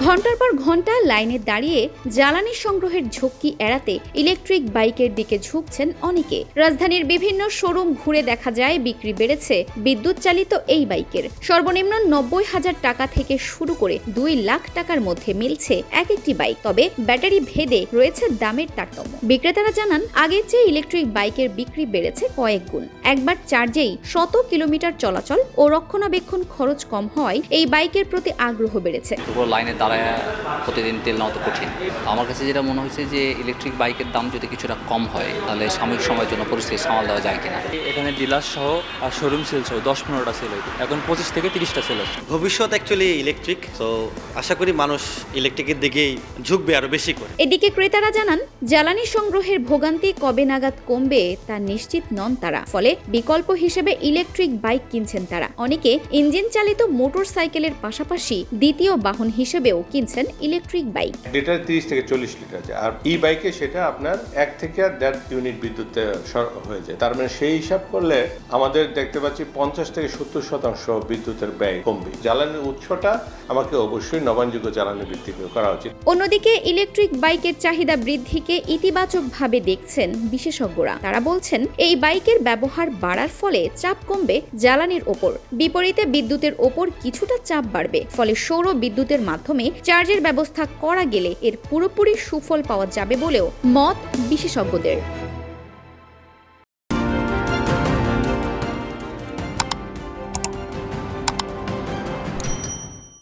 ঘন্টার পর ঘন্টা লাইনে দাঁড়িয়ে জ্বালানি সংগ্রহের ঝক্কি এড়াতে ইলেকট্রিক বাইকের দিকে ঝুঁকছেন অনেকে। রাজধানীর বিভিন্ন শোরুম ঘুরে দেখা যায় বিক্রি বেড়েছে বিদ্যুৎ চালিত এই বাইকের। সর্বনিম্ন 90,000 টাকা থেকে শুরু করে 2 লাখ টাকার মধ্যে মিলছে এক একটি বাইক। তবে ব্যাটারি ভেদে রয়েছে দামের তারতম্য। বিক্রেতারা জানান, আগের চেয়ে ইলেকট্রিক বাইকের বিক্রি বেড়েছে কয়েক গুণ। একবার চার্জেই 100 কিলোমিটার চলাচল ও রক্ষণাবেক্ষণ খরচ কম হওয়ায় এই বাইকের প্রতি আগ্রহ বেড়েছে। লাইনে দাঁড়ায় প্রতিদিন তেল নেওয়া তো কঠিন। আমার কাছে যেটা মনে হয়েছে যে ইলেকট্রিক বাইকের দাম যদি কিছুটা কম হয় তাহলে সাময়িক সময়ের জন্য পরিস্থিতি সামাল দেওয়া যায় কিনা। এখানে ডিলার সহ আর শোরুম সেল সহ 10-15টা সেল হয়েছে, এখন 25 থেকে 30টা সেল হচ্ছে। ভবিষ্যৎ অ্যাকচুয়ালি ইলেকট্রিক, তো আশা করি মানুষ ইলেকট্রিকের দিকেই ঝুঁকবে আরো বেশি করে। এদিকে ক্রেতারা জানান, জ্বালানি সংগ্রহের ভোগান্তি কবে নাগাদ কমবে তা নিশ্চিত নন তারা। ফলে বিকল্প হিসেবে ইলেকট্রিক বাইক কিনছেন তারা। অনেকে ইঞ্জিন চালিত মোটর সাইকেলের পাশাপাশি দ্বিতীয় বাহন হিসেবেও কিনছেন ইলেকট্রিক বাইক। লিটার 30 থেকে 40 লিটার যায়, আর ই বাইকে সেটা আপনার 1 থেকে 1.5 ইউনিট বিদ্যুৎ হয়ে যায়। তার মানে সেই হিসাব করলে আমাদের দেখতে পাচ্ছি 50 থেকে 70% বিদ্যুতের ব্যয় কমবে। জ্বালানির উৎসটা আমাকে অবশ্যই নবায়নযোগ্য জ্বালানি ভিত্তিক করা উচিত। অন্যদিকে ইলেকট্রিক বাইকের চাহিদা বৃদ্ধিকে ইতিবাচকভাবে দেখছেন বিশেষজ্ঞরা। তারা বলছেন, এই বাইকের ব্যবহার বাড়ার ফলে চাপ কমবে জ্বালানির ওপর, বিপরীতে বিদ্যুতের ওপর কিছুটা চাপ বাড়বে। ফলে সৌর বিদ্যুতের মাধ্যমে চার্জের ব্যবস্থা করা গেলে এর পুরোপুরি সুফল পাওয়া যাবে বলেও মত বিশেষজ্ঞদের।